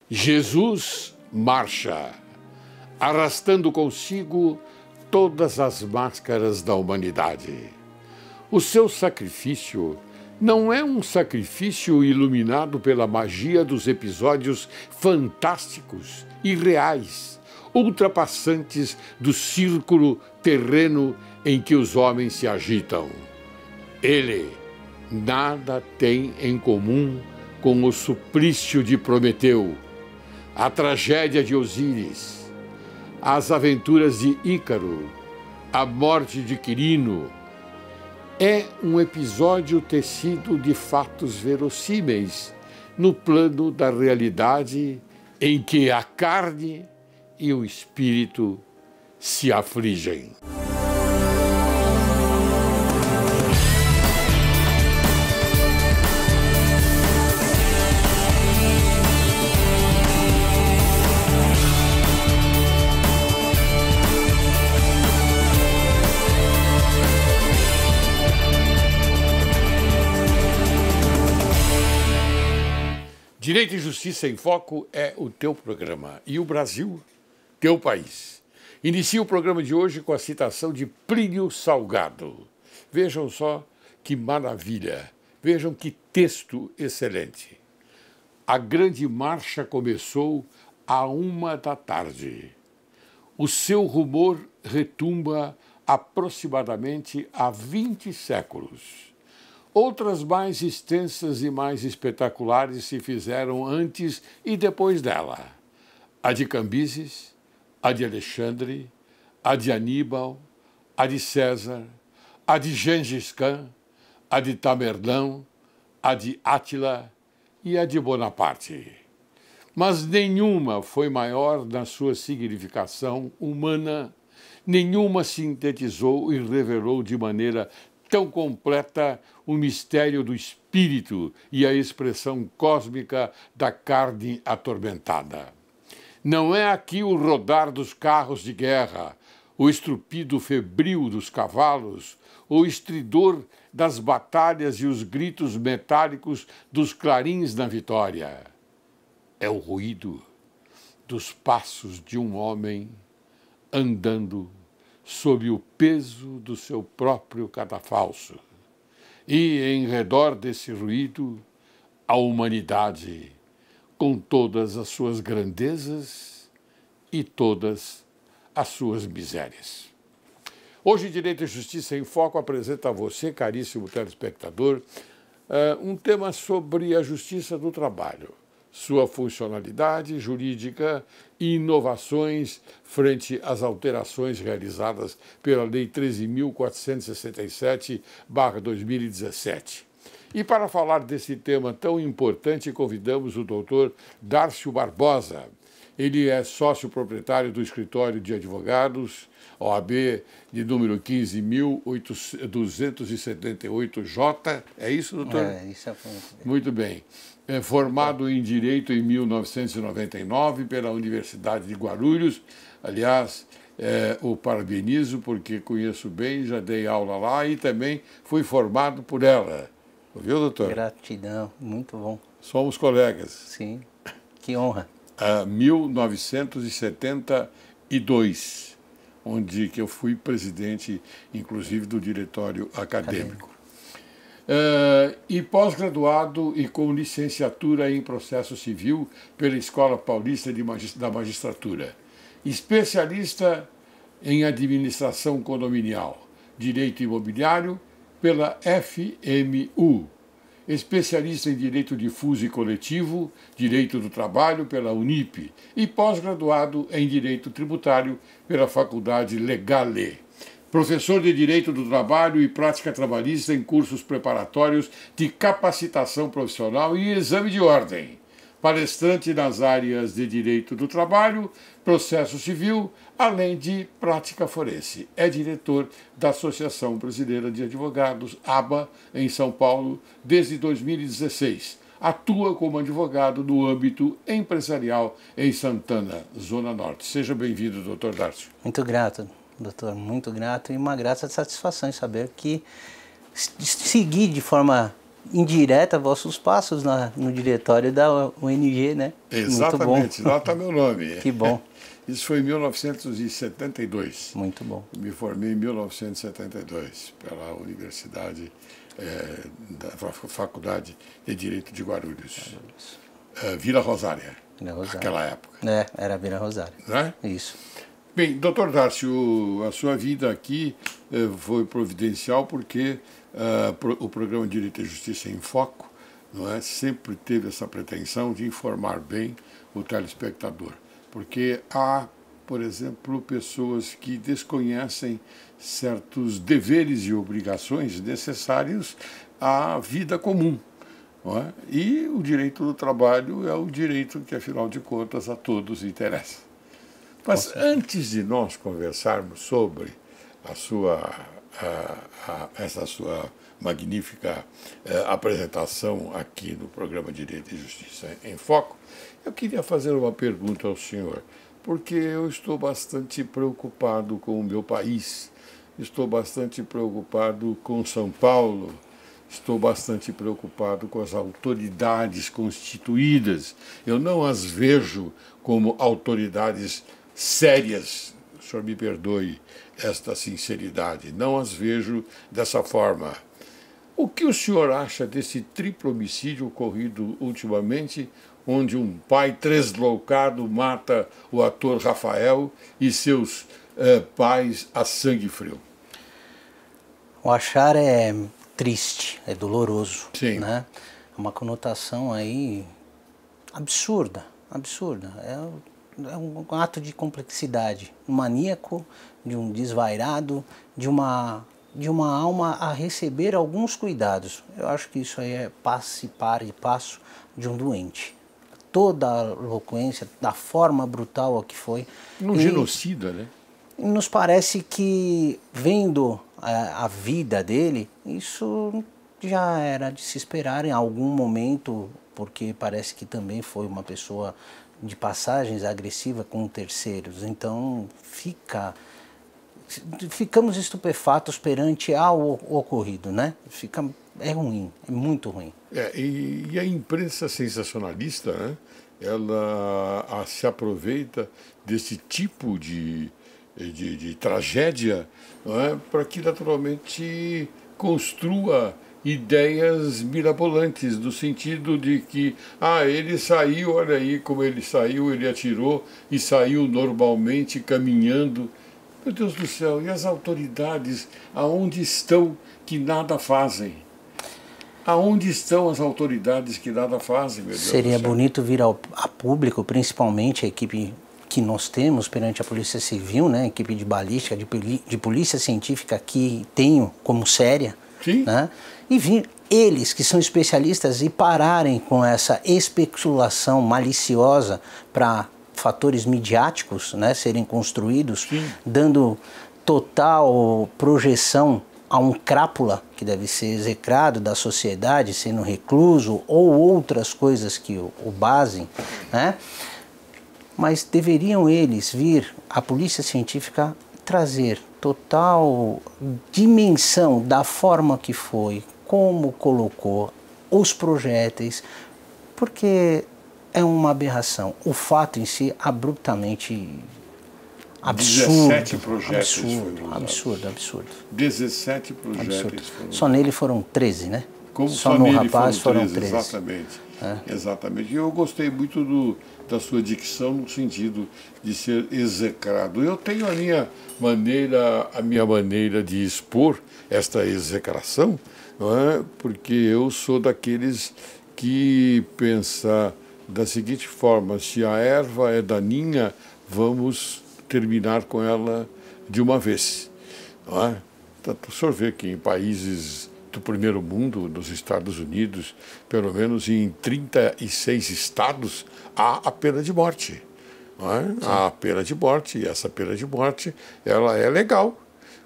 Jesus marcha, arrastando consigo todas as máscaras da humanidade. O seu sacrifício não é um sacrifício iluminado pela magia dos episódios fantásticos e reais, ultrapassantes do círculo terreno em que os homens se agitam. Ele nada tem em comum com o suplício de Prometeu, a tragédia de Osíris, as aventuras de Ícaro, a morte de Quirino. É um episódio tecido de fatos verossímeis no plano da realidade em que a carne e o espírito se afligem. Direito e Justiça em Foco é o teu programa e o Brasil, teu país. Inicia o programa de hoje com a citação de Plínio Salgado. Vejam só que maravilha, vejam que texto excelente. A grande marcha começou à 1h da tarde. O seu rumor retumba aproximadamente há 20 séculos. Outras mais extensas e mais espetaculares se fizeram antes e depois dela. A de Cambises, a de Alexandre, a de Aníbal, a de César, a de Gengis Khan, a de Tamerlão, a de Átila e a de Bonaparte. Mas nenhuma foi maior na sua significação humana, nenhuma sintetizou e revelou de maneira tão completa o mistério do espírito e a expressão cósmica da carne atormentada. Não é aqui o rodar dos carros de guerra, o estrupido febril dos cavalos, o estridor das batalhas e os gritos metálicos dos clarins na vitória. É o ruído dos passos de um homem andando sob o peso do seu próprio cadafalso. E, em redor desse ruído, a humanidade, com todas as suas grandezas e todas as suas misérias. Hoje, Direito e Justiça em Foco apresenta a você, caríssimo telespectador, um tema sobre a justiça do trabalho, sua funcionalidade jurídica e inovações frente às alterações realizadas pela Lei 13.467/2017. E para falar desse tema tão importante, convidamos o doutor Dárcio Barbosa. Ele é sócio proprietário do escritório de advogados, OAB de número 15.278J. É isso, doutor? É, isso é muito bem. É formado em Direito em 1999 pela Universidade de Guarulhos. Aliás, o parabenizo porque conheço bem, já dei aula lá e também fui formado por ela. Ouviu, doutor? Gratidão, muito bom. Somos colegas. Sim, que honra. 1972, onde que eu fui presidente, inclusive, do diretório acadêmico. E pós-graduado e com licenciatura em processo civil pela Escola Paulista da Magistratura. Especialista em administração condominial, direito imobiliário pela FMU. Especialista em Direito Difuso e Coletivo, Direito do Trabalho pela Unip e pós-graduado em Direito Tributário pela Faculdade Legale. Professor de Direito do Trabalho e Prática Trabalhista em cursos preparatórios de capacitação profissional e exame de ordem. Palestrante nas áreas de Direito do Trabalho, Processo Civil, além de Prática Forense. É diretor da Associação Brasileira de Advogados, ABA, em São Paulo, desde 2016. Atua como advogado no âmbito empresarial em Santana, Zona Norte. Seja bem-vindo, doutor Dárcio. Muito grato, doutor, muito grato e uma grata satisfação em saber que seguir de forma indireta vossos passos no diretório da UNG, né? Exatamente, lá está meu nome. Que bom. Isso foi em 1972. Muito bom. Me formei em 1972 pela Universidade, da Faculdade de Direito de Guarulhos. Vila Rosária, naquela época. Era Vila Rosária. Né? Isso. Bem, doutor Darcio, a sua vida aqui foi providencial porque o programa Direito e Justiça em Foco, não é, sempre teve essa pretensão de informar bem o telespectador. Porque há, por exemplo, pessoas que desconhecem certos deveres e obrigações necessários à vida comum. Não é? E o direito do trabalho é o direito que, afinal de contas, a todos interessa. Mas antes de nós conversarmos sobre essa sua magnífica apresentação aqui no programa Direito e Justiça em Foco, eu queria fazer uma pergunta ao senhor, porque eu estou bastante preocupado com o meu país, estou bastante preocupado com São Paulo, estou bastante preocupado com as autoridades constituídas. Eu não as vejo como autoridades sérias, o senhor me perdoe esta sinceridade, não as vejo dessa forma. O que o senhor acha desse triplo homicídio ocorrido ultimamente, onde um pai tresloucado mata o ator Rafael e seus pais a sangue frio? O achar é triste, é doloroso. Sim. Né? É uma conotação aí absurda. É um ato de complexidade, um maníaco, de um desvairado, de uma alma a receber alguns cuidados. Eu acho que isso aí é passo e passo de um doente. Toda a eloquência, da forma brutal que foi. Um genocida, né? Nos parece que, vendo a vida dele, isso já era de se esperar em algum momento, porque parece que também foi uma pessoa de passagens agressiva com terceiros. Então ficamos estupefatos perante ao ocorrido, né? É ruim, é muito ruim. E a imprensa sensacionalista, né? Ela se aproveita desse tipo de tragédia, não é? Para que naturalmente construa ideias mirabolantes, no sentido de que, ele saiu, olha aí como ele saiu, ele atirou e saiu normalmente caminhando. Meu Deus do céu, e as autoridades, aonde estão que nada fazem? Aonde estão as autoridades que nada fazem, meu Deus do céu? Seria bonito vir a público, principalmente a equipe que nós temos perante a Polícia Civil, né, equipe de balística, de polícia científica que tenho como séria, né, e vir eles que são especialistas e pararem com essa especulação maliciosa para fatores midiáticos, né, serem construídos, dando total projeção a um crápula que deve ser execrado da sociedade, sendo recluso ou outras coisas que o basem, né? Mas deveriam eles vir, a polícia científica, trazer total dimensão da forma que foi, como colocou os projéteis, porque é uma aberração. O fato em si, abruptamente absurdo. 17 projéteis absurdo. 17 projéteis foram. Só nele foram 13, né? Como só no rapaz foram 13. Exatamente. Exatamente. E eu gostei muito da sua dicção no sentido de ser execrado. Eu tenho a minha maneira de expor esta execração, não é? Porque eu sou daqueles que pensa da seguinte forma: se a erva é daninha, vamos terminar com ela de uma vez. Não é? Tanto o senhor vê que em países do primeiro mundo, nos Estados Unidos, pelo menos em 36 estados, há a pena de morte. Não é? Há a pena de morte, e essa pena de morte ela é legal,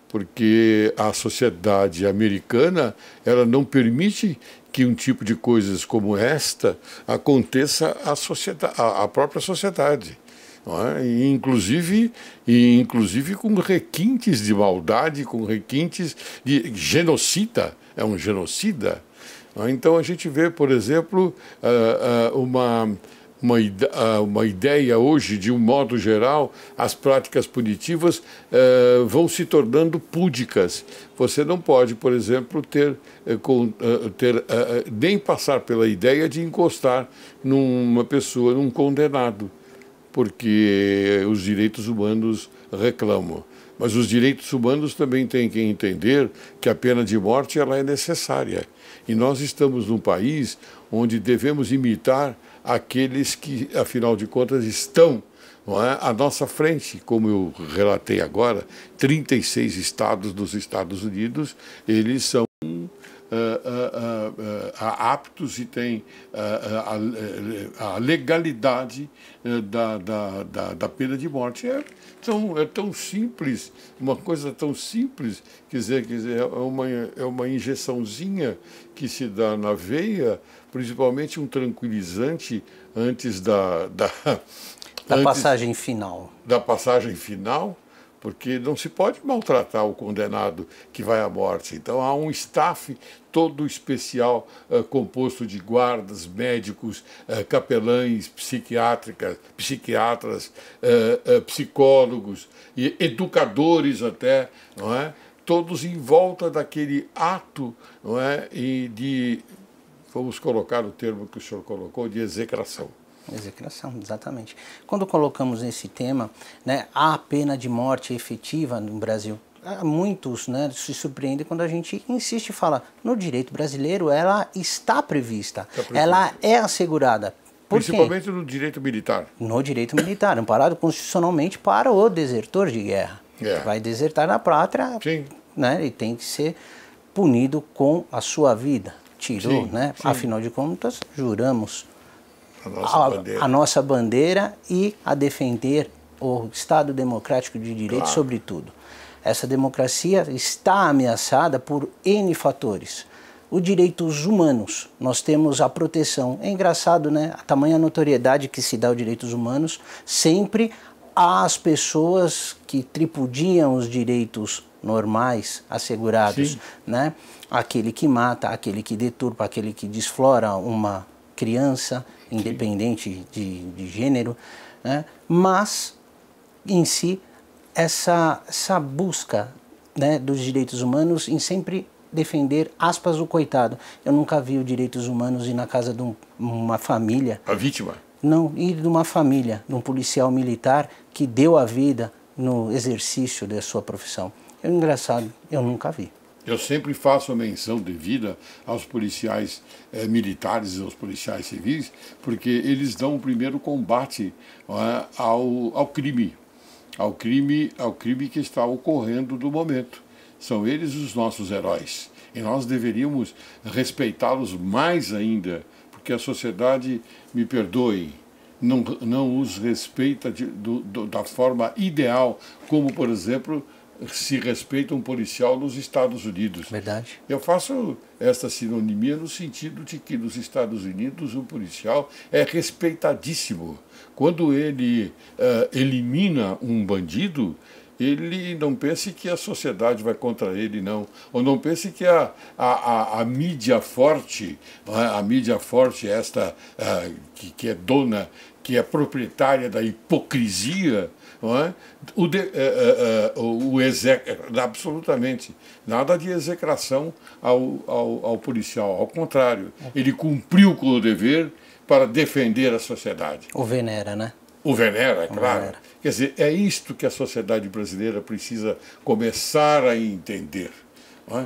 porque a sociedade americana ela não permite que um tipo de coisas como esta aconteça à própria sociedade. Não é? E inclusive com requintes de maldade, com requintes de genocida. É um genocida. Então a gente vê, por exemplo, uma ideia hoje, de um modo geral, as práticas punitivas vão se tornando púdicas. Você não pode, por exemplo, nem passar pela ideia de encostar numa pessoa, num condenado, porque os direitos humanos reclamam. Mas os direitos humanos também têm que entender que a pena de morte ela é necessária. E nós estamos num país onde devemos imitar aqueles que, afinal de contas, estão, não é, à nossa frente. Como eu relatei agora, 36 estados dos Estados Unidos, eles são aptos e têm a legalidade da pena de morte. É tão simples, uma coisa tão simples, quer dizer, é uma injeçãozinha que se dá na veia, principalmente um tranquilizante antes da passagem final. Da passagem final, porque não se pode maltratar o condenado que vai à morte. Então há um staff todo especial, composto de guardas, médicos, capelães, psiquiatras, psicólogos e educadores até, não é? Todos em volta daquele ato, não é? E de, vamos colocar o termo que o senhor colocou, de execração. Execração, exatamente. Quando colocamos esse tema, né, a pena de morte efetiva no Brasil, muitos, né, se surpreendem quando a gente insiste e fala, no direito brasileiro ela está prevista, ela é assegurada. Principalmente no direito militar. No direito militar, amparado constitucionalmente para o desertor de guerra. Que vai desertar na pátria, né, ele tem que ser punido com a sua vida. Tirou, né? Afinal de contas, juramos a nossa bandeira e a defender o Estado Democrático de Direito, sobretudo. Essa democracia está ameaçada por N fatores. Os direitos humanos, nós temos a proteção. É engraçado, né? A tamanha notoriedade que se dá aos direitos humanos, sempre às pessoas que tripudiam os direitos normais, assegurados, né? Aquele que mata, aquele que deturpa, aquele que desflora uma criança, independente de gênero, né? Mas, em si, essa busca, né, dos direitos humanos em sempre defender, aspas, o coitado. Eu nunca vi os direitos humanos ir na casa de uma família. A vítima? Não, ir de uma família, de um policial militar que deu a vida no exercício da sua profissão. É engraçado, eu nunca vi. Eu sempre faço a menção devida aos policiais militares e aos policiais civis, porque eles dão o primeiro combate ao crime que está ocorrendo no momento. São eles os nossos heróis. E nós deveríamos respeitá-los mais ainda, porque a sociedade, me perdoe, não os respeita da forma ideal, como, por exemplo, se respeita um policial nos Estados Unidos. Verdade. Eu faço esta sinonimia no sentido de que nos Estados Unidos o policial é respeitadíssimo. Quando ele elimina um bandido, ele não pense que a sociedade vai contra ele, não. Ou não pense que a mídia forte, esta que é dona, que é proprietária da hipocrisia, não é? Absolutamente nada de execração ao policial. Ao contrário, ele cumpriu com o dever para defender a sociedade. O venera, né? O venera, é claro. Venera. Quer dizer, é isto que a sociedade brasileira precisa começar a entender. Não é?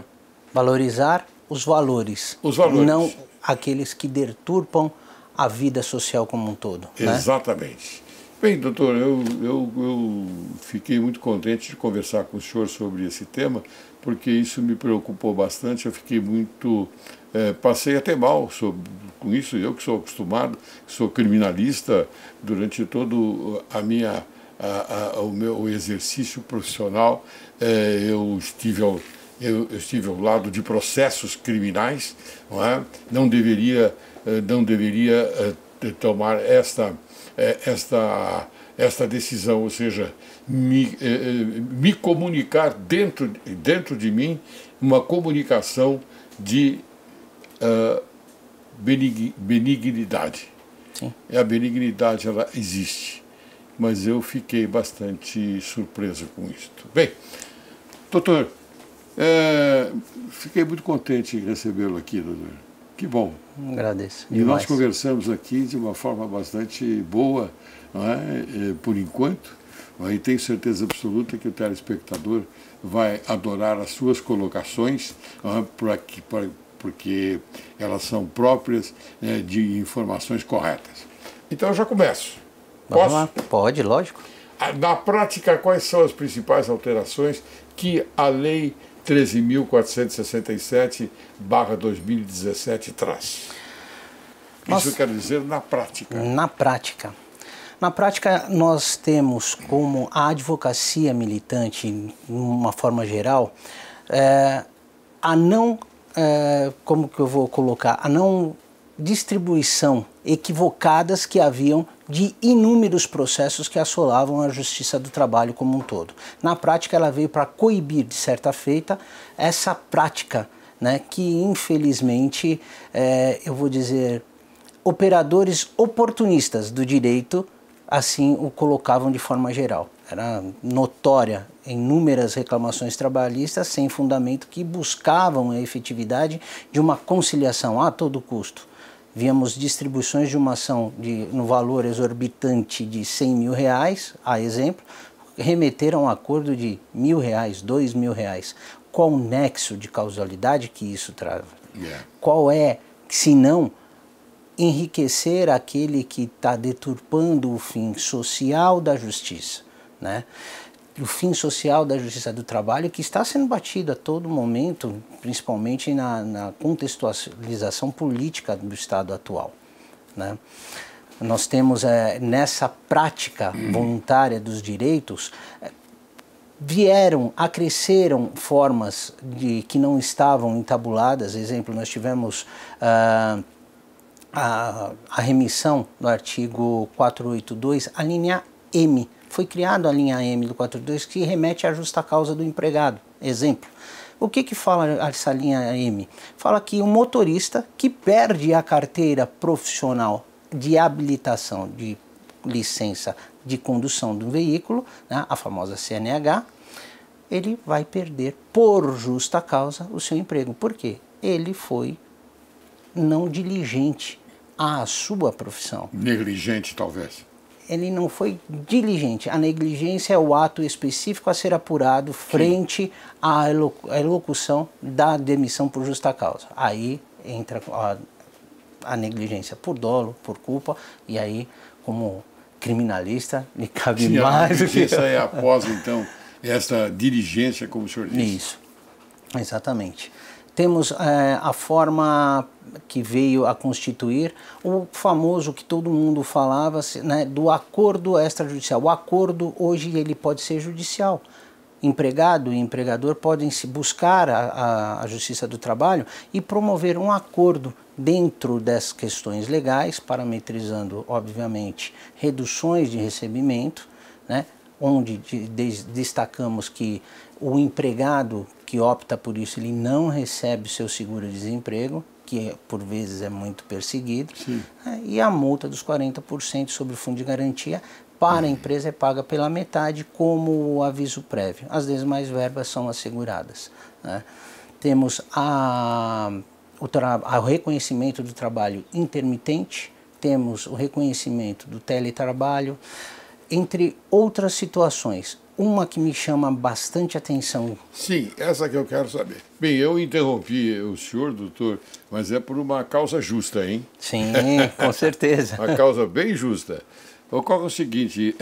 Valorizar os valores. Os valores. Não aqueles que deturpam a vida social como um todo. Exatamente. Né? Bem, doutor, eu fiquei muito contente de conversar com o senhor sobre esse tema, porque isso me preocupou bastante. Eu fiquei muito... passei até mal com isso. Eu que sou acostumado, sou criminalista, durante todo o meu exercício profissional, eu estive ao lado de processos criminais, não é? Não deveria tomar esta decisão, ou seja, me comunicar dentro de mim, uma comunicação de benignidade. Sim. A benignidade, ela existe, mas eu fiquei bastante surpreso com isso. Bem, doutor, fiquei muito contente em recebê-lo aqui, doutor. Que bom. Agradeço. E nós conversamos aqui de uma forma bastante boa, não é? Por enquanto, e tenho certeza absoluta que o telespectador vai adorar as suas colocações, porque elas são próprias de informações corretas. Então eu já começo. Vamos lá. Pode, lógico. Na prática, quais são as principais alterações que a Lei 13.467/2017 traz? Isso quer dizer na prática. Na prática. Na prática, nós temos como a advocacia militante, de uma forma geral, a não, como que eu vou colocar, a não distribuição equivocadas que haviam de inúmeros processos que assolavam a Justiça do Trabalho como um todo. Na prática, ela veio para coibir, de certa feita, essa prática, né, que infelizmente, eu vou dizer, operadores oportunistas do direito assim o colocavam de forma geral. Era notória inúmeras reclamações trabalhistas sem fundamento que buscavam a efetividade de uma conciliação a todo custo. Víamos distribuições de uma ação no valor exorbitante de R$100 mil, a exemplo, remeter a um acordo de R$1.000, R$2.000. Qual o nexo de causalidade que isso trava? Qual é, se não, enriquecer aquele que está deturpando o fim social da justiça, né? O fim social da Justiça do Trabalho que está sendo batido a todo momento, principalmente na contextualização política do Estado atual, né? Nós temos nessa prática voluntária dos direitos, acresceram formas que não estavam entabuladas. Exemplo, nós tivemos a remissão do artigo 482, a linha M. Foi criada a linha M do 482 que remete à justa causa do empregado. Exemplo. O que fala essa linha M? Fala que o motorista que perde a carteira profissional de habilitação, de licença de condução do veículo, né, a famosa CNH, ele vai perder por justa causa o seu emprego. Por quê? Ele foi não diligente à sua profissão. Negligente, talvez. Ele não foi diligente. A negligência é o ato específico a ser apurado frente à elocução da demissão por justa causa. Aí entra a negligência por dolo, por culpa, e aí, como criminalista, me cabe mais. Isso é após, então, essa diligência, como o senhor disse. Isso, exatamente. Temos a forma que veio a constituir o famoso que todo mundo falava, né, do acordo extrajudicial. O acordo hoje ele pode ser judicial. Empregado e empregador podem se buscar a Justiça do Trabalho e promover um acordo dentro das questões legais, parametrizando, obviamente, reduções de recebimento, né, onde destacamos que o empregado que opta por isso, ele não recebe o seu seguro-desemprego, que por vezes é muito perseguido, né, e a multa dos 40% sobre o fundo de garantia para a empresa é paga pela metade como aviso prévio. As demais verbas são asseguradas, né. Temos o reconhecimento do trabalho intermitente, temos o reconhecimento do teletrabalho, entre outras situações. Uma que me chama bastante atenção. Sim, essa que eu quero saber. Bem, eu interrompi o senhor, doutor, mas é por uma causa justa, hein? Sim, com certeza. Uma causa bem justa. Ocorre o seguinte,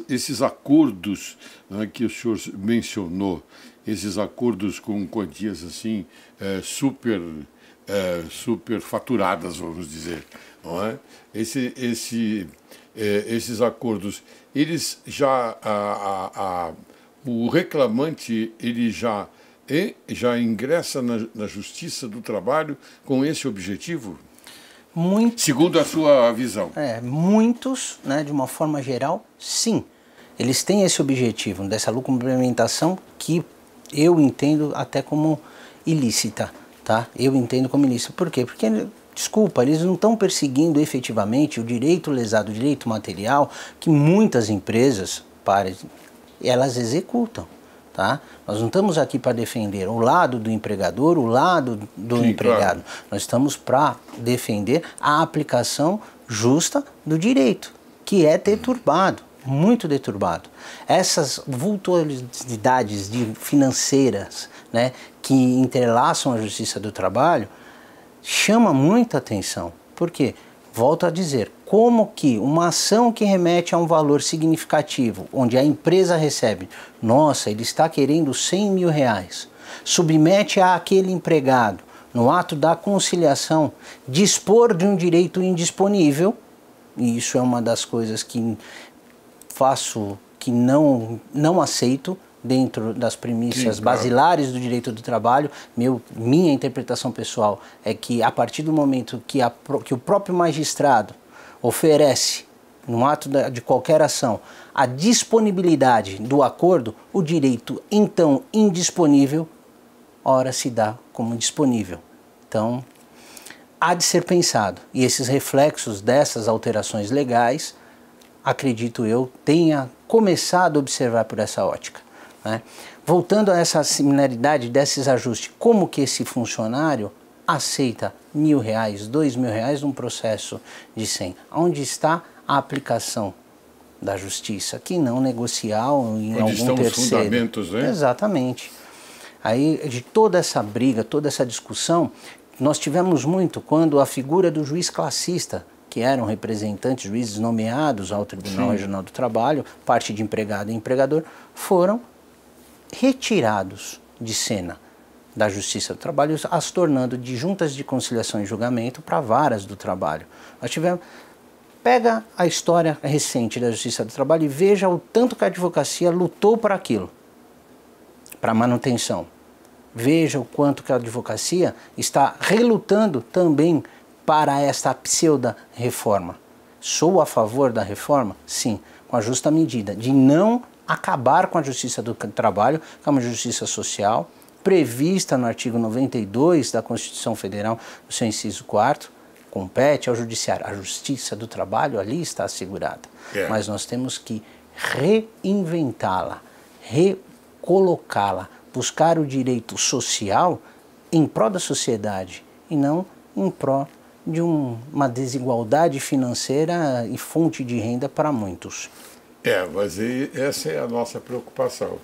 esses acordos, né, que o senhor mencionou, esses acordos com quantias assim, super faturadas, vamos dizer, não é? Esses acordos, eles já, o reclamante, ele já ingressa na Justiça do Trabalho com esse objetivo? Segundo a sua visão. Muitos, né, de uma forma geral, sim. Eles têm esse objetivo, dessa complementação que eu entendo até como ilícita, tá? Eu entendo como ilícito. Por quê? Porque, desculpa, eles não estão perseguindo efetivamente o direito lesado, o direito material que muitas empresas, elas executam. Tá? Nós não estamos aqui para defender o lado do empregador, o lado do empregado. Claro. Nós estamos para defender a aplicação justa do direito, que é deturbado, muito deturbado. Essas vultuosidades financeiras, né, que entrelaçam a justiça do trabalho, chama muita atenção. Por quê? Volto a dizer, como que uma ação que remete a um valor significativo, onde a empresa recebe, nossa, ele está querendo 100 mil reais, submete àquele empregado, no ato da conciliação, dispor de um direito indisponível, e isso é uma das coisas que faço, que não aceito, dentro das premissas basilares do direito do trabalho. Minha interpretação pessoal é que a partir do momento que o próprio magistrado oferece, no ato de qualquer ação, a disponibilidade do acordo, o direito então indisponível, ora se dá como disponível. Então, há de ser pensado. E esses reflexos dessas alterações legais, acredito eu, tenha começado a observar por essa ótica. Né? Voltando a essa similaridade desses ajustes, como que esse funcionário aceita R$1.000, R$2.000 num processo de 100? Onde está a aplicação da justiça, que não negocial em algum terceiro? Onde estão os fundamentos, né? Exatamente. Aí, de toda essa briga, toda essa discussão, nós tivemos muito quando a figura do juiz classista, que eram representantes, juízes nomeados ao Tribunal Regional do Trabalho, parte de empregado e empregador, foram retirados de cena da Justiça do Trabalho, as tornando de juntas de conciliação e julgamento para varas do trabalho. Nós tivemos... Pega a história recente da Justiça do Trabalho e veja o tanto que a advocacia lutou para aquilo, para manutenção. Veja o quanto que a advocacia está relutando também para esta pseudo-reforma. Sou a favor da reforma? Sim, com a justa medida de não acabar com a justiça do trabalho, que é uma justiça social, prevista no artigo 92 da Constituição Federal, no seu inciso 4º, compete ao judiciário. A justiça do trabalho ali está assegurada. Mas nós temos que reinventá-la, recolocá-la, buscar o direito social em prol da sociedade e não em prol de uma desigualdade financeira e fonte de renda para muitos. Mas essa é a nossa preocupação,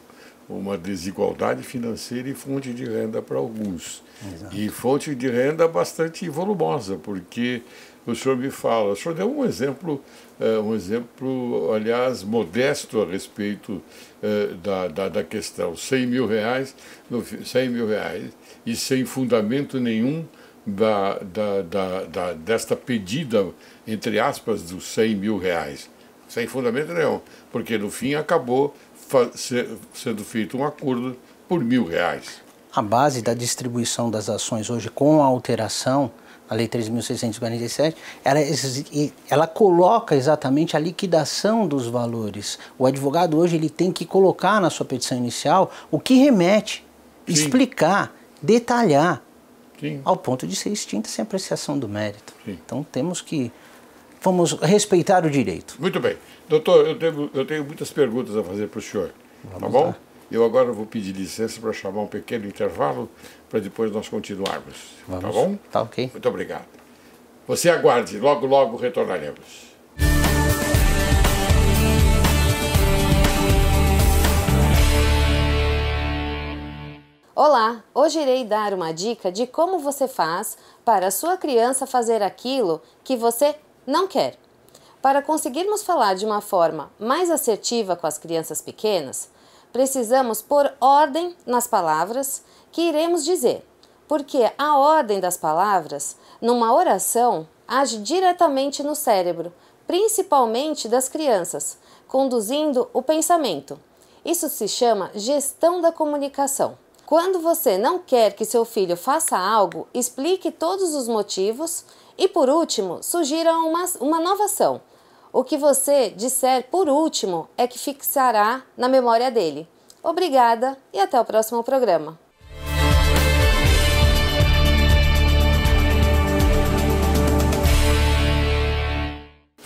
uma desigualdade financeira e fonte de renda para alguns. Exato. E fonte de renda bastante volumosa, porque o senhor me fala, o senhor deu um exemplo, aliás, modesto a respeito da questão, 100 mil reais e sem fundamento nenhum desta pedida, entre aspas, dos 100 mil reais. Sem fundamento nenhum, porque no fim acabou sendo feito um acordo por R$1.000. A base da distribuição das ações hoje, com a alteração, a Lei 3.647, ela coloca exatamente a liquidação dos valores. O advogado hoje ele tem que colocar na sua petição inicial o que remete, explicar, detalhar, ao ponto de ser extinta sem apreciação do mérito. Então vamos respeitar o direito. Muito bem. Doutor, eu tenho muitas perguntas a fazer para o senhor. Tá bom? Eu agora vou pedir licença para chamar um pequeno intervalo para depois nós continuarmos. Tá bom? Tá ok. Muito obrigado. Você aguarde, logo, logo retornaremos. Olá, hoje irei dar uma dica de como você faz para a sua criança fazer aquilo que você não quer. Para conseguirmos falar de uma forma mais assertiva com as crianças pequenas, precisamos pôr ordem nas palavras que iremos dizer, porque a ordem das palavras, numa oração, age diretamente no cérebro, principalmente das crianças, conduzindo o pensamento. Isso se chama gestão da comunicação. Quando você não quer que seu filho faça algo, explique todos os motivos e, por último, sugira uma nova ação. O que você disser por último é que fixará na memória dele. Obrigada e até o próximo programa.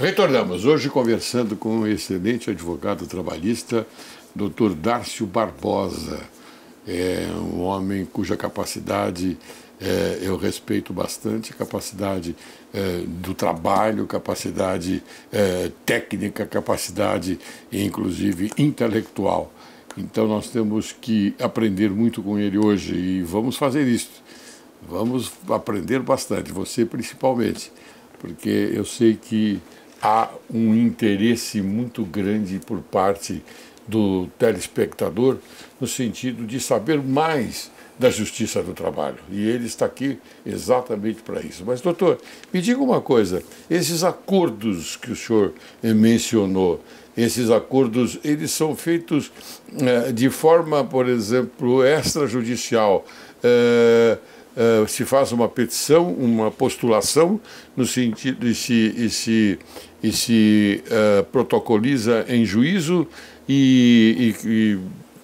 Retornamos hoje conversando com um excelente advogado trabalhista, Dr. Dárcio Barbosa. É um homem cuja capacidade eu respeito bastante, capacidade do trabalho, capacidade técnica, capacidade inclusive intelectual. Então nós temos que aprender muito com ele hoje e vamos fazer isso. Vamos aprender bastante, você principalmente, porque eu sei que há um interesse muito grande por parte do telespectador no sentido de saber mais da Justiça do Trabalho. E ele está aqui exatamente para isso. Mas, doutor, me diga uma coisa, esses acordos que o senhor mencionou, esses acordos, eles são feitos de forma, por exemplo, extrajudicial. Se faz uma petição, uma postulação, no sentido e se protocoliza em juízo e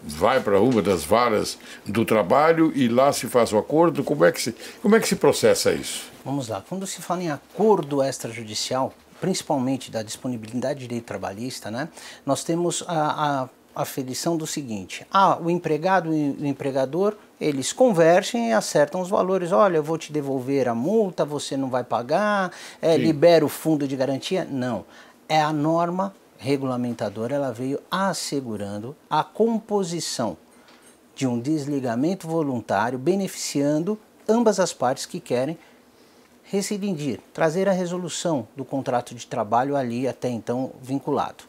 vai para uma das varas do trabalho e lá se faz o acordo. Como é que se processa isso? Vamos lá. Quando se fala em acordo extrajudicial, principalmente da disponibilidade de direito trabalhista, né, nós temos a aferição do seguinte: o empregado e o empregador, eles conversam e acertam os valores. Olha, eu vou te devolver a multa, você não vai pagar, libera o fundo de garantia. Não, é a norma regulamentadora, ela veio assegurando a composição de um desligamento voluntário, beneficiando ambas as partes que querem rescindir, trazer a resolução do contrato de trabalho ali até então vinculado.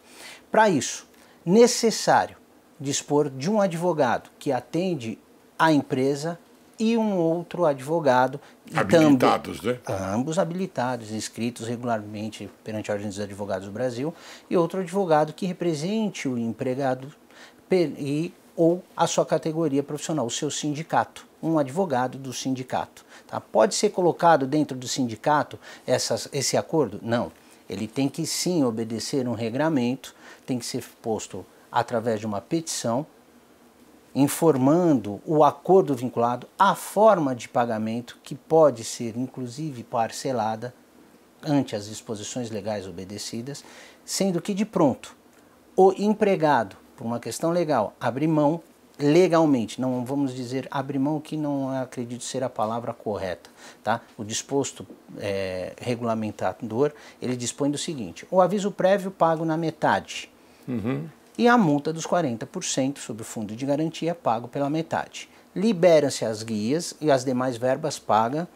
Para isso, necessário dispor de um advogado que atende a empresa e um outro advogado. Habilitados, né? Ambos habilitados, inscritos regularmente perante a Ordem dos Advogados do Brasil, e outro advogado que represente o empregado ou a sua categoria profissional, o seu sindicato, um advogado do sindicato. Tá? Pode ser colocado dentro do sindicato esse acordo? Não. Ele tem que sim obedecer um regramento, tem que ser posto através de uma petição, informando o acordo vinculado, a forma de pagamento, que pode ser inclusive parcelada ante as disposições legais obedecidas, sendo que de pronto o empregado, por uma questão legal, abre mão legalmente, não vamos dizer abrir mão, que não acredito ser a palavra correta, tá? O disposto regulamentador, ele dispõe do seguinte: o aviso prévio pago na metade, e a multa dos 40% sobre o fundo de garantia pago pela metade. Liberam-se as guias e as demais verbas pagas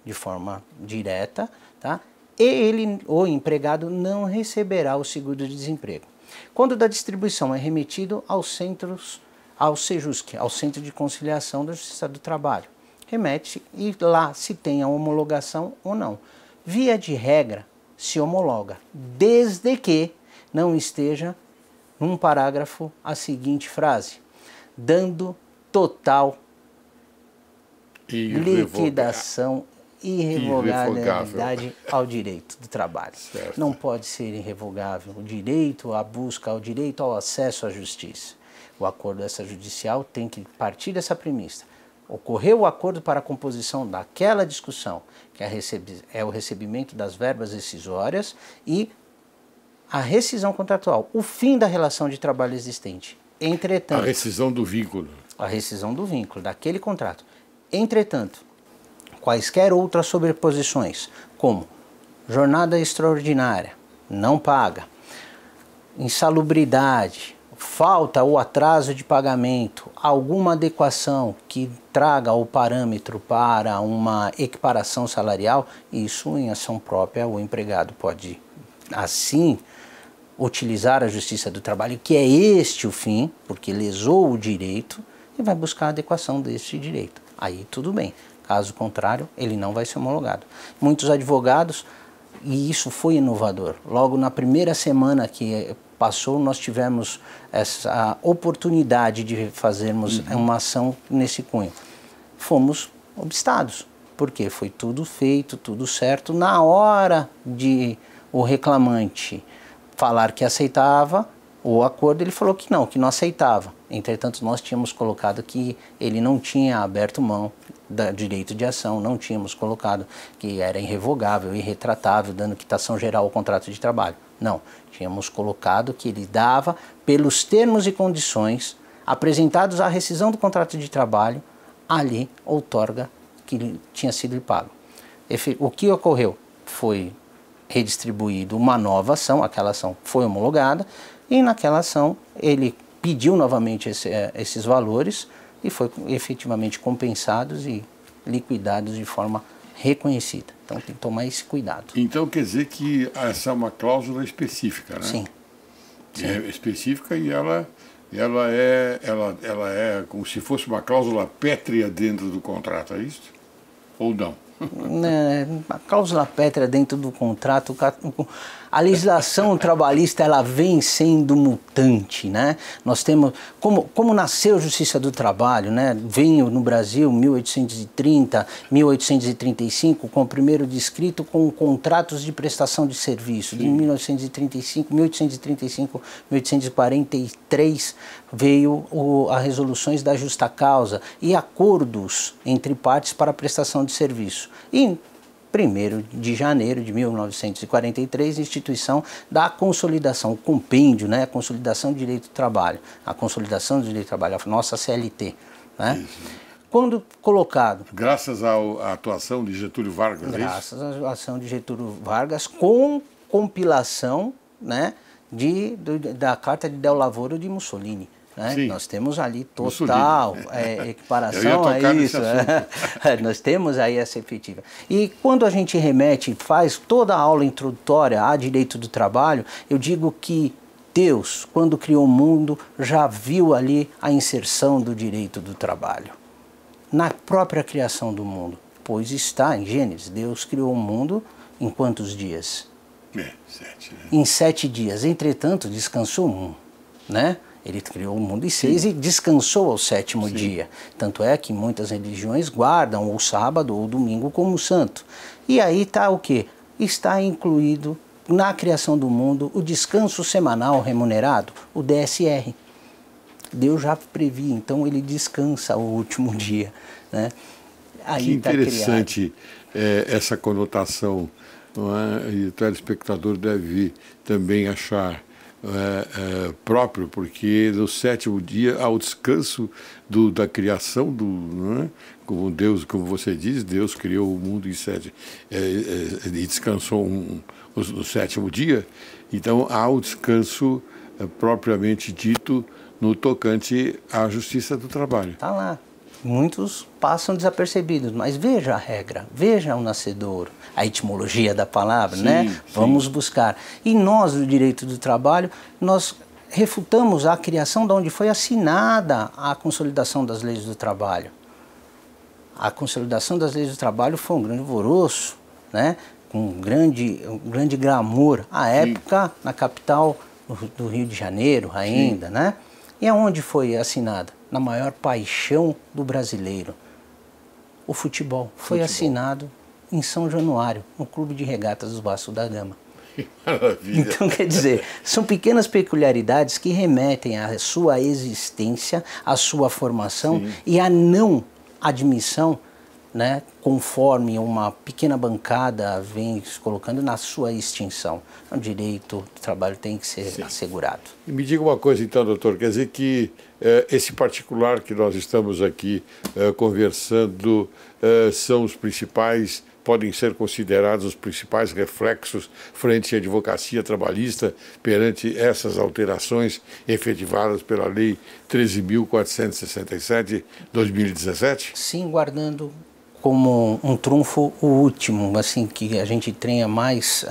de forma direta, tá? E o empregado não receberá o seguro-desemprego. Quando da distribuição é remetido aos centros, ao SEJUSC, ao Centro de Conciliação da Justiça do Trabalho. Remete e lá se tem a homologação ou não. Via de regra, se homologa, desde que não esteja num parágrafo a seguinte frase: dando total liquidação irrevogável ao direito do trabalho. Certo. Não pode ser irrevogável o direito à busca, ao direito ao acesso à justiça. O acordo extrajudicial tem que partir dessa premissa. Ocorreu o acordo para a composição daquela discussão, que é o recebimento das verbas rescisórias e a rescisão contratual, o fim da relação de trabalho existente. Entretanto, a rescisão do vínculo. A rescisão do vínculo, daquele contrato. Entretanto, quaisquer outras sobreposições, como jornada extraordinária, não paga, insalubridade, falta ou atraso de pagamento, alguma adequação que traga o parâmetro para uma equiparação salarial, isso em ação própria o empregado pode, assim, utilizar a Justiça do Trabalho, que é este o fim, porque lesou o direito, e vai buscar a adequação deste direito. Aí tudo bem. Caso contrário, ele não vai ser homologado. Muitos advogados, e isso foi inovador, logo na primeira semana que passou, nós tivemos essa oportunidade de fazermos uma ação nesse cunho. Fomos obstados, porque foi tudo feito, tudo certo. Na hora de o reclamante falar que aceitava o acordo, ele falou que não aceitava. Entretanto, nós tínhamos colocado que ele não tinha aberto mão do direito de ação, não tínhamos colocado que era irrevogável, irretratável, dando quitação geral ao contrato de trabalho. Não, tínhamos colocado que ele dava, pelos termos e condições apresentados à rescisão do contrato de trabalho, ali outorga que tinha sido pago. O que ocorreu? Foi redistribuído uma nova ação, aquela ação foi homologada, e naquela ação ele pediu novamente esses valores e foi efetivamente compensados e liquidados de forma reconhecida. Então tem que tomar esse cuidado. Então quer dizer que essa é uma cláusula específica, né? Sim. É específica e ela é como se fosse uma cláusula pétrea dentro do contrato, é isso? Ou não? A cláusula pétrea dentro do contrato, a legislação trabalhista ela vem sendo mutante, né? Nós temos, como nasceu a Justiça do Trabalho, né? Veio no Brasil 1830, 1835, com o primeiro descrito com contratos de prestação de serviço. De 1835, 1843 veio as resoluções da justa causa e acordos entre partes para a prestação de serviço. E 1º de janeiro de 1943, instituição da consolidação, o compêndio, né, a consolidação do direito do trabalho, a consolidação do direito do trabalho, a nossa CLT. Né? Quando colocado... Graças à atuação de Getúlio Vargas, graças à atuação de Getúlio Vargas, com compilação, né, da Carta de Del Lavoro de Mussolini. Né? Nós temos ali total equiparação a isso. Nós temos aí essa efetiva. E quando a gente remete, faz toda a aula introdutória a direito do trabalho, eu digo que Deus, quando criou o mundo, já viu ali a inserção do direito do trabalho. Na própria criação do mundo. Pois está em Gênesis, Deus criou o mundo em quantos dias? 7, né? Em 7 dias. Entretanto, descansou um, né? Ele criou o mundo em 6 e descansou ao 7º dia. Tanto é que muitas religiões guardam o sábado ou o domingo como santo. E aí está o quê? Está incluído na criação do mundo o descanso semanal remunerado, o DSR. Deus já previa, então ele descansa o último dia. Né? Aí que interessante essa conotação, não é? E o telespectador deve também achar próprio, porque no 7º dia há o descanso da criação, não é? Como Deus, como você diz, Deus criou o mundo em 7 e descansou no 7º dia, então há o descanso propriamente dito no tocante à justiça do trabalho. Está lá. Muitos passam desapercebidos, mas veja a regra, veja o nascedouro, a etimologia da palavra, né? Vamos buscar. E nós, do direito do trabalho, nós refutamos a criação de onde foi assinada a consolidação das leis do trabalho. A consolidação das leis do trabalho foi um grande alvoroço, né? Com um grande glamour. À época, na capital do Rio de Janeiro ainda, né? E aonde foi assinada? Na maior paixão do brasileiro, o futebol. Foi assinado em São Januário, no Clube de Regatas do Vasco da Gama. Que maravilha! Então, quer dizer, são pequenas peculiaridades que remetem à sua existência, à sua formação e à não admissão, né, conforme uma pequena bancada vem se colocando na sua extinção. O direito do trabalho tem que ser assegurado. E me diga uma coisa então, doutor, quer dizer que esse particular que nós estamos aqui conversando são os principais, podem ser considerados os principais reflexos frente à advocacia trabalhista perante essas alterações efetivadas pela Lei 13.467, 2017? Sim, guardando como um trunfo o último, assim, que a gente tenha mais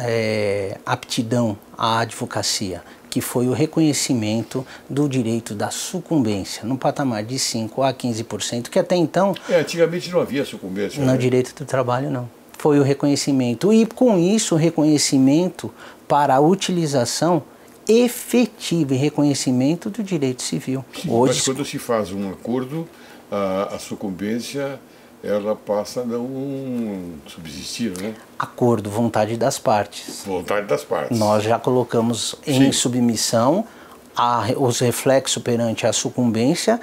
aptidão à advocacia, que foi o reconhecimento do direito da sucumbência, no patamar de 5% a 15%, que até então... antigamente não havia sucumbência. No direito do trabalho, não. Foi o reconhecimento. E com isso, o reconhecimento para a utilização efetiva e reconhecimento do direito civil. Hoje, mas quando se faz um acordo, a sucumbência... ela passa a não subsistir, né? Acordo, vontade das partes. Vontade das partes. Nós já colocamos em submissão os reflexos perante a sucumbência,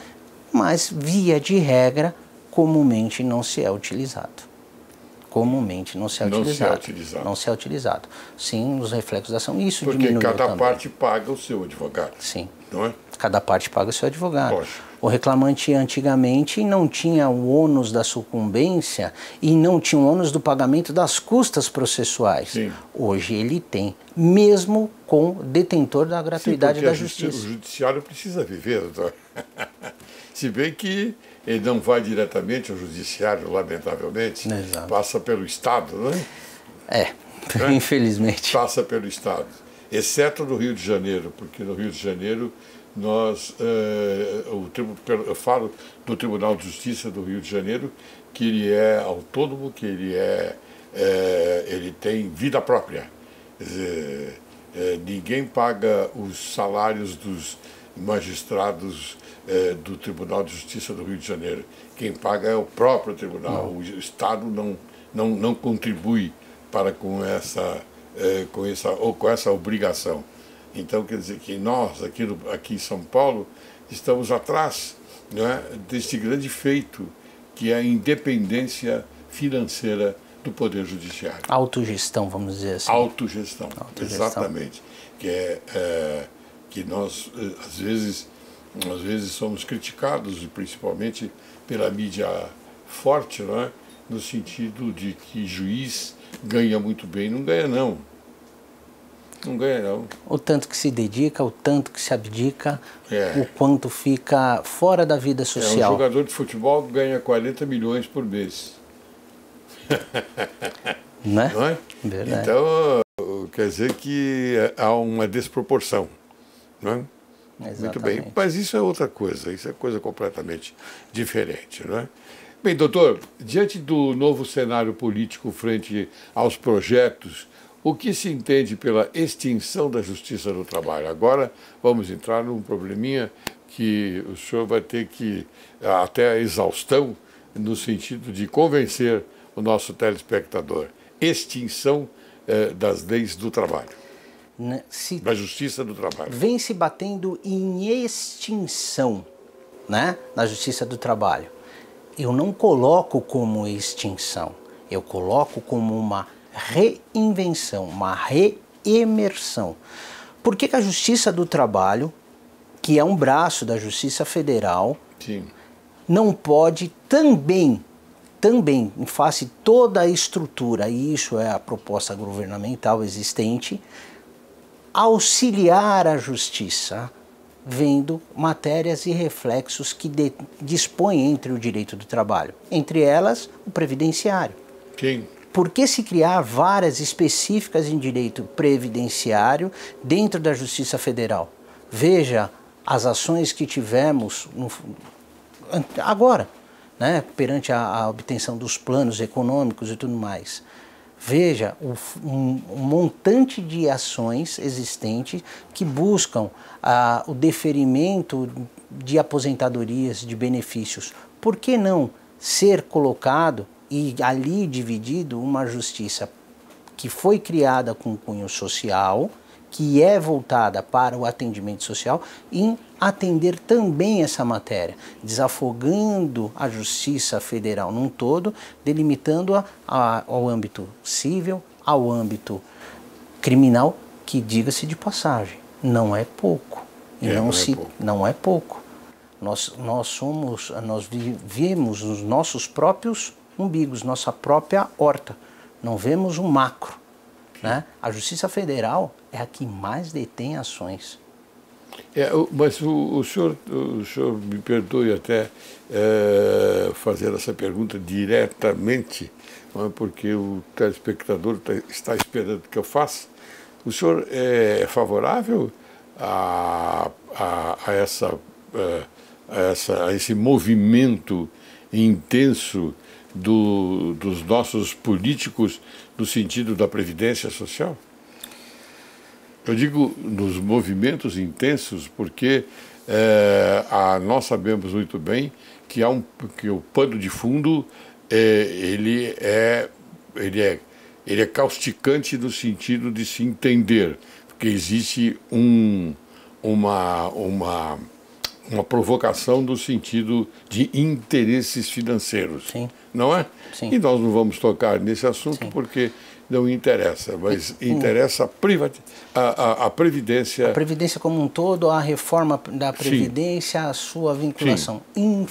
mas, via de regra, comumente não se é utilizado. Comumente não se é utilizado. Não se é utilizado. Sim, os reflexos da ação, isso diminuiu também. Porque cada parte paga o seu advogado. Sim. Não é? Cada parte paga o seu advogado. Lógico. O reclamante antigamente não tinha o ônus da sucumbência e não tinha o ônus do pagamento das custas processuais. Sim. Hoje ele tem, mesmo com o detentor da gratuidade da justiça. O judiciário precisa viver, doutor. Se bem que ele não vai diretamente ao judiciário, lamentavelmente. Exato. Passa pelo Estado, não é? Infelizmente. Passa pelo Estado. Exceto no Rio de Janeiro, porque no Rio de Janeiro nós, eu falo do Tribunal de Justiça do Rio de Janeiro, que ele é autônomo, que ele tem vida própria. Quer dizer, ninguém paga os salários dos magistrados do Tribunal de Justiça do Rio de Janeiro. Quem paga é o próprio tribunal. O Estado não contribui com essa obrigação. Então, quer dizer que nós, aqui em São Paulo, estamos atrás, né, deste grande feito, que é a independência financeira do Poder Judiciário. Autogestão, vamos dizer assim. Autogestão. Exatamente. Que nós, às vezes somos criticados, principalmente pela mídia forte, não é? No sentido de que juiz ganha muito bem. Não ganha, não. Não ganha, não. O tanto que se dedica, o tanto que se abdica, o quanto fica fora da vida social. Um jogador de futebol ganha 40 milhões por mês. Né? Não é? Verdade. Então, quer dizer que há uma desproporção. Não é? Exatamente. Muito bem. Mas isso é outra coisa, isso é coisa completamente diferente, não é? Bem, doutor, diante do novo cenário político frente aos projetos, o que se entende pela extinção da Justiça do Trabalho? Agora vamos entrar num probleminha que o senhor vai ter que, até a exaustão, no sentido de convencer o nosso telespectador. Extinção das leis do trabalho. Da Justiça do Trabalho. Vem se batendo em extinção, né, na Justiça do Trabalho. Eu não coloco como extinção, eu coloco como uma reinvenção, uma reemersão. Por que a Justiça do Trabalho, que é um braço da Justiça Federal, sim, não pode também, em face toda a estrutura, e isso é a proposta governamental existente, auxiliar a Justiça, vendo matérias e reflexos que dispõem entre o direito do trabalho, entre elas o previdenciário. Sim. Por que se criar várias específicas em direito previdenciário dentro da Justiça Federal? Veja as ações que tivemos agora, né, perante a obtenção dos planos econômicos e tudo mais. Veja um montante de ações existentes que buscam o deferimento de aposentadorias, de benefícios. Por que não ser colocado e ali dividido uma justiça que foi criada com cunho social, que é voltada para o atendimento social, em atender também essa matéria, desafogando a Justiça Federal num todo, delimitando-a ao âmbito civil, ao âmbito criminal, que, diga-se de passagem, não é pouco. E não é pouco. Nós vivemos nos nossos próprios umbigos, nossa própria horta. Não vemos um macro. Né? A Justiça Federal é a que mais detém ações. Mas o senhor me perdoe até fazer essa pergunta diretamente, porque o telespectador está esperando que eu faça. O senhor é favorável a esse movimento intenso dos nossos políticos no sentido da previdência social? Eu digo nos movimentos intensos porque nós sabemos muito bem que o pano de fundo ele é causticante no sentido de se entender, porque existe um uma provocação no sentido de interesses financeiros. Sim. Não é? Sim. E nós não vamos tocar nesse assunto Sim. porque não interessa, mas interessa a Previdência. A Previdência como um todo, a reforma da Previdência, Sim. a sua vinculação. Sim.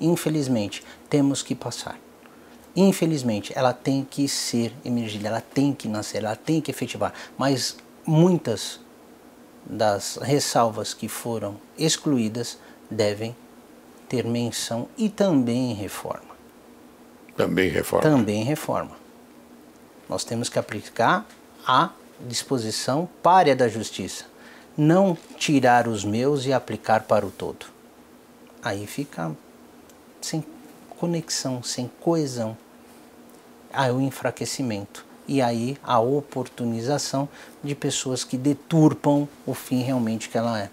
Infelizmente, temos que passar. Infelizmente, ela tem que ser emergida, ela tem que nascer, ela tem que efetivar. Mas muitas das ressalvas que foram excluídas devem ter menção e também reforma. Também reforma. Também reforma. Nós temos que aplicar a disposição párea da justiça. Não tirar os meus e aplicar para o todo. Aí fica sem conexão, sem coesão. Aí o enfraquecimento. E aí a oportunização de pessoas que deturpam o fim realmente que ela é.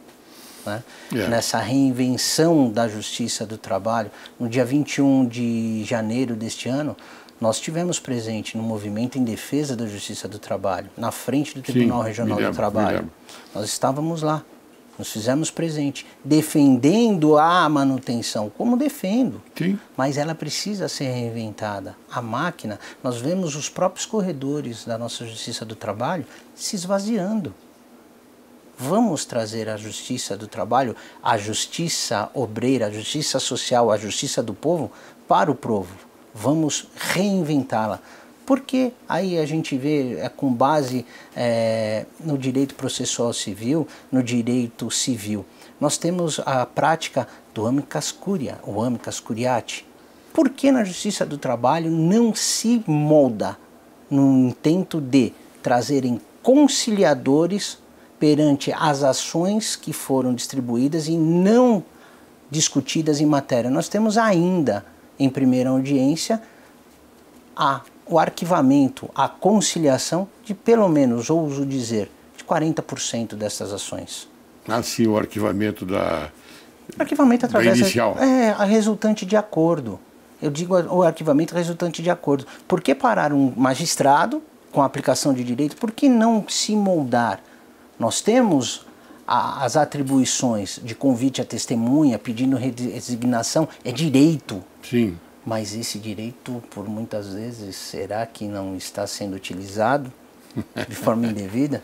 Né? Nessa reinvenção da Justiça do Trabalho, no dia 21 de janeiro deste ano, nós tivemos presente no movimento em defesa da Justiça do Trabalho, na frente do Tribunal Regional do Trabalho. Nós estávamos lá, nos fizemos presente, defendendo a manutenção, como defendo, Sim. mas ela precisa ser reinventada. A máquina, nós vemos os próprios corredores da nossa Justiça do Trabalho se esvaziando. Vamos trazer a Justiça do Trabalho, a Justiça obreira, a Justiça social, a Justiça do povo para o povo. Vamos reinventá-la. Porque aí a gente vê com base no direito processual civil, no direito civil. Nós temos a prática do amicus curia, o amicus curiae. Por que na Justiça do Trabalho não se molda no intento de trazerem conciliadores perante as ações que foram distribuídas e não discutidas em matéria? Nós temos ainda, em primeira audiência, o arquivamento, a conciliação de pelo menos, ouso dizer, de 40% dessas ações. Ah, sim, o arquivamento da através inicial. A resultante de acordo. Eu digo o arquivamento resultante de acordo. Por que parar um magistrado com a aplicação de direito? Por que não se moldar? Nós temos as atribuições de convite à testemunha, pedindo resignação, é direito. Sim. Mas esse direito, por muitas vezes, será que não está sendo utilizado de forma indevida?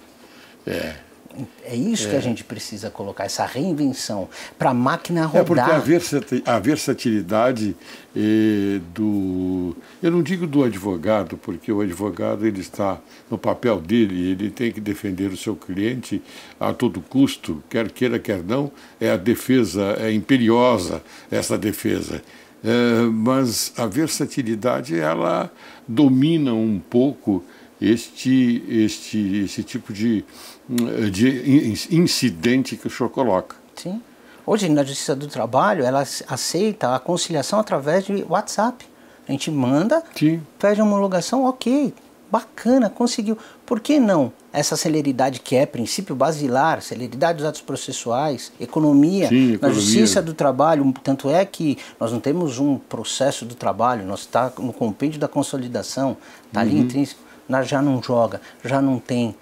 É isso que a gente precisa colocar, essa reinvenção, para a máquina rodar. Porque a versatilidade eu não digo do advogado, porque o advogado ele está no papel dele, ele tem que defender o seu cliente a todo custo, quer queira, quer não, a defesa é imperiosa, essa defesa. Mas a versatilidade, ela domina um pouco esse tipo de incidente que o senhor coloca. Sim. Hoje, na Justiça do Trabalho, ela aceita a conciliação através de WhatsApp. A gente manda, Sim. pede a homologação, ok, bacana, conseguiu. Por que não essa celeridade que é princípio basilar, celeridade dos atos processuais, economia, Sim, na Justiça do Trabalho, tanto é que nós não temos um processo do trabalho, nós está no compêndio da consolidação, está ali intrínseco, nós já não joga, já não tem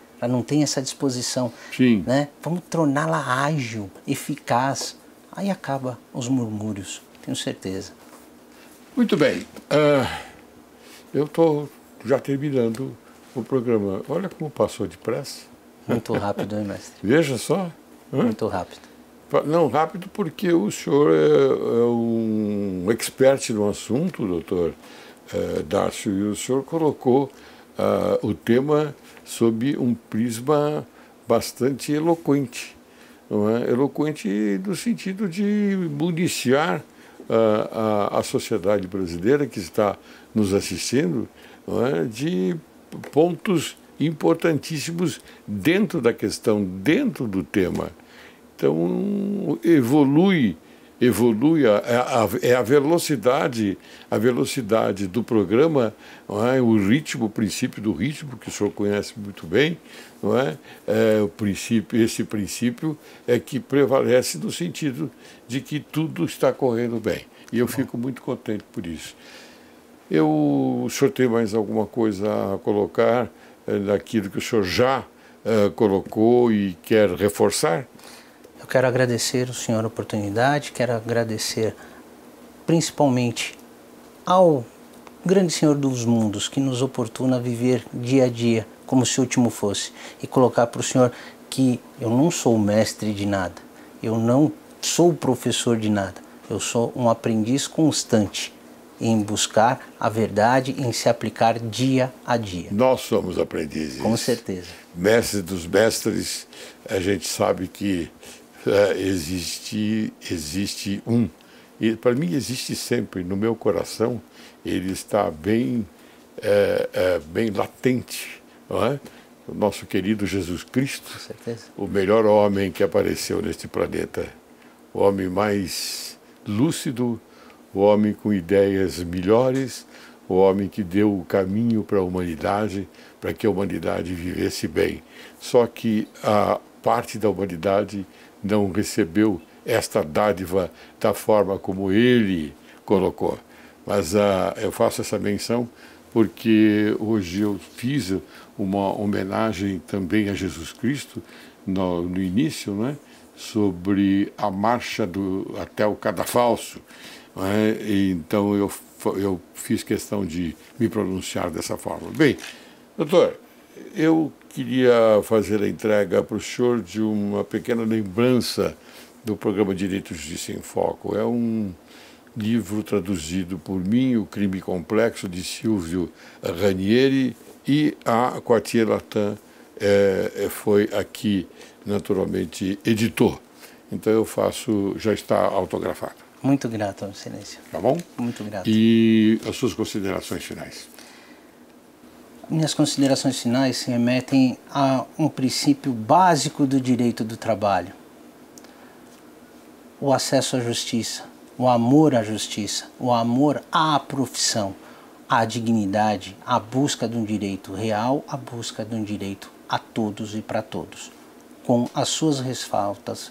essa disposição. Sim. Né? Vamos torná-la ágil, eficaz, aí acaba os murmúrios, tenho certeza. Muito bem, eu estou já terminando o programa. Olha como passou depressa. Muito rápido, hein, mestre? Veja só. Muito rápido. Não, rápido porque o senhor é um expert no assunto, doutor Darcio, e o senhor colocou o tema sob um prisma bastante eloquente. Não é? Eloquente no sentido de municiar a sociedade brasileira que está nos assistindo, não é? De pontos importantíssimos dentro da questão, dentro do tema. Então, evolui a velocidade do programa, não é? O ritmo, o princípio do ritmo, que o senhor conhece muito bem, não é? Esse princípio é que prevalece no sentido de que tudo está correndo bem. E eu fico muito contente por isso. O senhor tem mais alguma coisa a colocar daquilo que o senhor já colocou e quer reforçar? Eu quero agradecer ao senhor a oportunidade, quero agradecer principalmente ao grande Senhor dos mundos que nos oportuna viver dia a dia como se o último fosse, e colocar para o senhor que eu não sou mestre de nada, eu não sou professor de nada, eu sou um aprendiz constante em buscar a verdade, em se aplicar dia a dia. Nós somos aprendizes. Com certeza. Mestre dos mestres, a gente sabe que existe um. E para mim existe sempre, no meu coração, ele está bem, bem latente, não é? O nosso querido Jesus Cristo, com certeza, o melhor homem que apareceu neste planeta, o homem mais lúcido, o homem com ideias melhores, o homem que deu o caminho para a humanidade, para que a humanidade vivesse bem. Só que a parte da humanidade não recebeu esta dádiva da forma como ele colocou. Mas eu faço essa menção porque hoje eu fiz uma homenagem também a Jesus Cristo no início, né, sobre a marcha até o cadafalso. Né? Então eu fiz questão de me pronunciar dessa forma. Bem, doutor, eu queria fazer a entrega para o senhor de uma pequena lembrança do programa Direito e Justiça em Foco. É um livro traduzido por mim, O Crime Complexo, de Silvio Ranieri, e a Quartier Latam foi aqui, naturalmente, editor. Então eu faço, já está autografado. Muito grato, Excelência. Tá bom? Muito grato. E as suas considerações finais? Minhas considerações finais se remetem a um princípio básico do direito do trabalho: o acesso à justiça, o amor à justiça, o amor à profissão, à dignidade, a busca de um direito real, a busca de um direito a todos e para todos, com as suas ressalvas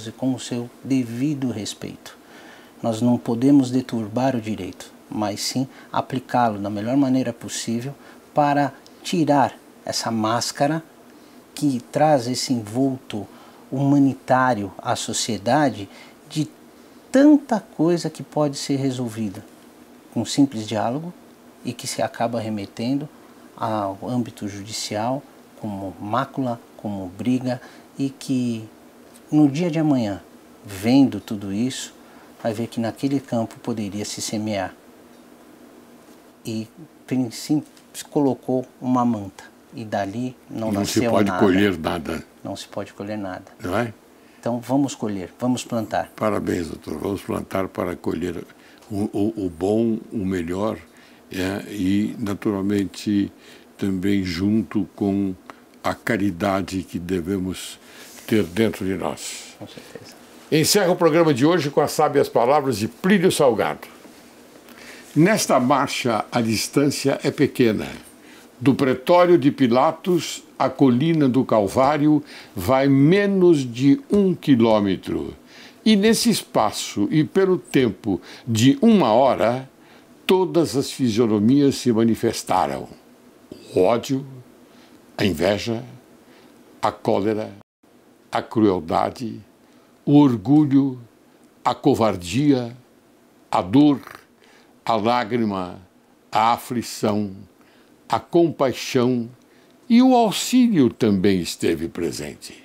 e com o seu devido respeito. Nós não podemos deturbar o direito, mas sim aplicá-lo da melhor maneira possível para tirar essa máscara que traz esse envolto humanitário à sociedade de tanta coisa que pode ser resolvida com um simples diálogo e que se acaba remetendo ao âmbito judicial como mácula, como briga, e que no dia de amanhã, vendo tudo isso, vai ver que naquele campo poderia se semear. E sim, se colocou uma manta e dali não nasceu nada. Não se pode colher nada. Não se pode colher nada. Não é? Então vamos colher, vamos plantar. Parabéns, doutor. Vamos plantar para colher o bom, o melhor, e naturalmente também junto com a caridade que devemos ter dentro de nós. Com certeza. Encerro o programa de hoje com as sábias palavras de Plínio Salgado. Nesta marcha a distância é pequena. Do pretório de Pilatos à colina do Calvário vai menos de 1 quilômetro. E nesse espaço e pelo tempo de 1 hora, todas as fisionomias se manifestaram. O ódio, a inveja, a cólera, a crueldade, o orgulho, a covardia, a dor, a lágrima, a aflição, a compaixão e o auxílio também esteve presente.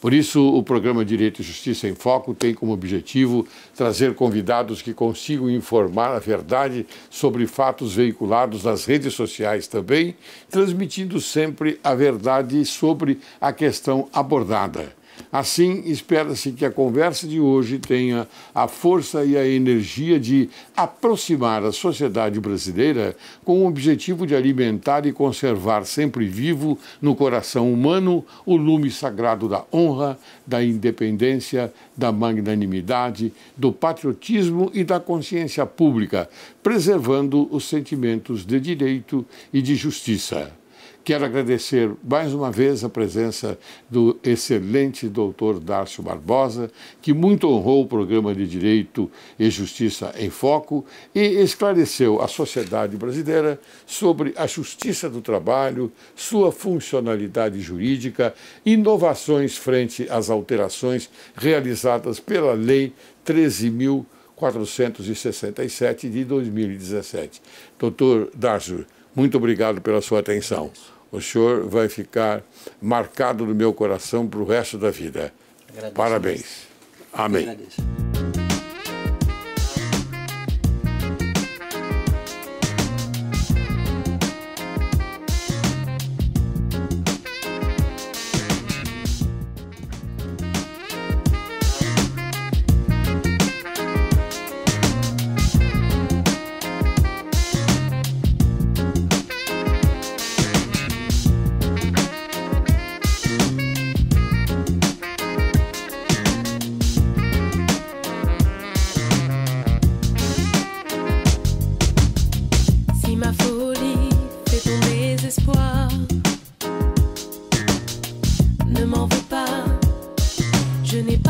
Por isso, o programa Direito e Justiça em Foco tem como objetivo trazer convidados que consigam informar a verdade sobre fatos veiculados nas redes sociais também, transmitindo sempre a verdade sobre a questão abordada. Assim, espera-se que a conversa de hoje tenha a força e a energia de aproximar a sociedade brasileira com o objetivo de alimentar e conservar sempre vivo no coração humano o lume sagrado da honra, da independência, da magnanimidade, do patriotismo e da consciência pública, preservando os sentimentos de direito e de justiça. Quero agradecer mais uma vez a presença do excelente doutor Dárcio Barbosa, que muito honrou o programa de Direito e Justiça em Foco e esclareceu a sociedade brasileira sobre a justiça do trabalho, sua funcionalidade jurídica, inovações frente às alterações realizadas pela Lei 13.467 de 2017. Doutor Dárcio, muito obrigado pela sua atenção. O senhor vai ficar marcado no meu coração para o resto da vida. Agradeço. Parabéns. Amém. Agradeço. Ne m'en veux pas, je n'ai pas